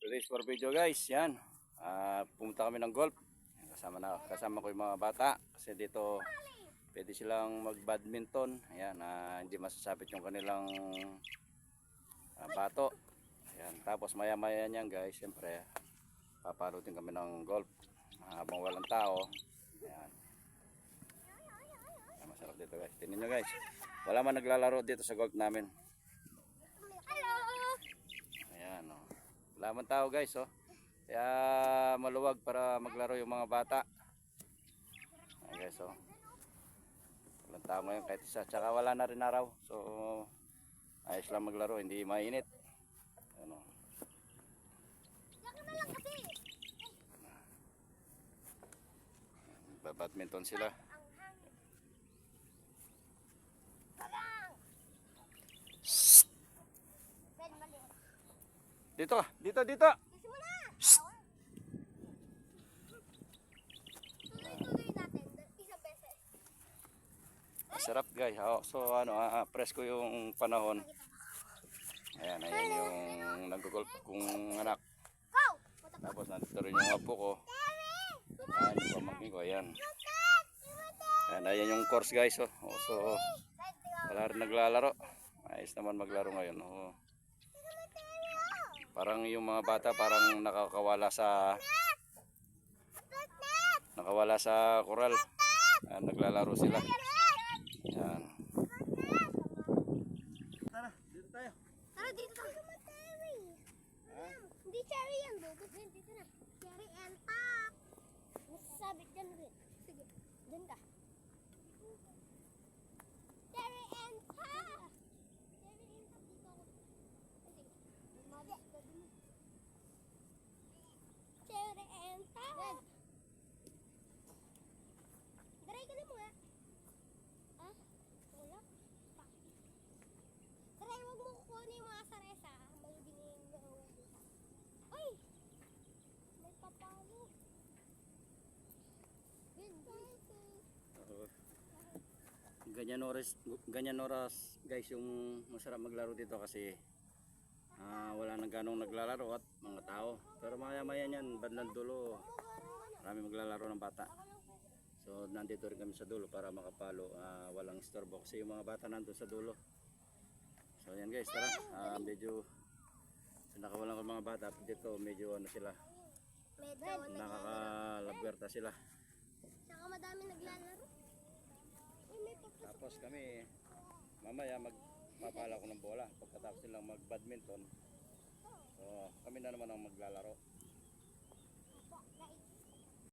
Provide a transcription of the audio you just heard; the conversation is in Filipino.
Today's for video guys, yan. Pumunta kami ng golf. Kasama ko yung mga bata kasi dito pwede silang mag-badminton. Ayan, hindi masasabit yung kanilang bato. Ayan, tapos maya-maya niyan guys, siyempre papalutin kami ng golf habang walang tao. Ayan. Masarap dito guys. Tingnan nyo guys. Wala man naglalaro dito sa golf namin. Ayan, oh. Wala man tao guys, oh. Kaya maluwag para maglaro yung mga bata. Ayan guys, oh. Walang tao ngayon kahit isa. Tsaka wala na rin araw. So ayos lang maglaro, hindi mainit. Ano. Badminton sila. Dito, dito. Masarap guys. So presko yung panahon. Ayan yung nag-golf kong anak. Tapos nandito rin yung apo ko. Ayan yung pamangkin ko. Ayan. Ayan yung course guys. So wala rin naglalaro. Ayos naman maglaro ngayon. Parang yung mga bata parang nakawala sa koral. Naglalaro sila. Yan. Tara, dito tayo. Tara, dito tayo. Hindi cherry yan, bubot din. Dito na. Cherry and top. Nasasabit dyan rin. Sige, dyan ka. Cherry and top. Cherry and top dito ako. Sige. Cherry and top. Daray ka na mo nga. Ah? Wala. Daray, huwag mo kukunin yung mga saresa. May dingin na uwi. Ay! May papalo. Ganyan oras guys yung masarap maglaro dito kasi wala nang ganong naglalaro at mga tao. Pero maya-maya niyan, bandang dulo, marami maglalaro ng bata. So nandito rin kami sa dulo para makapalo, walang istorbo kasi yung mga bata nandun sa dulo. So yan guys, tara. Medyo nakawalan ko mga bata dito, medyo sila, nakakalabwerta sila. Saka madami naglalaro. Tapos kami mamaya magpapala ko ng bola pagkatapos nilang mag badminton. So kami na naman ang maglalaro.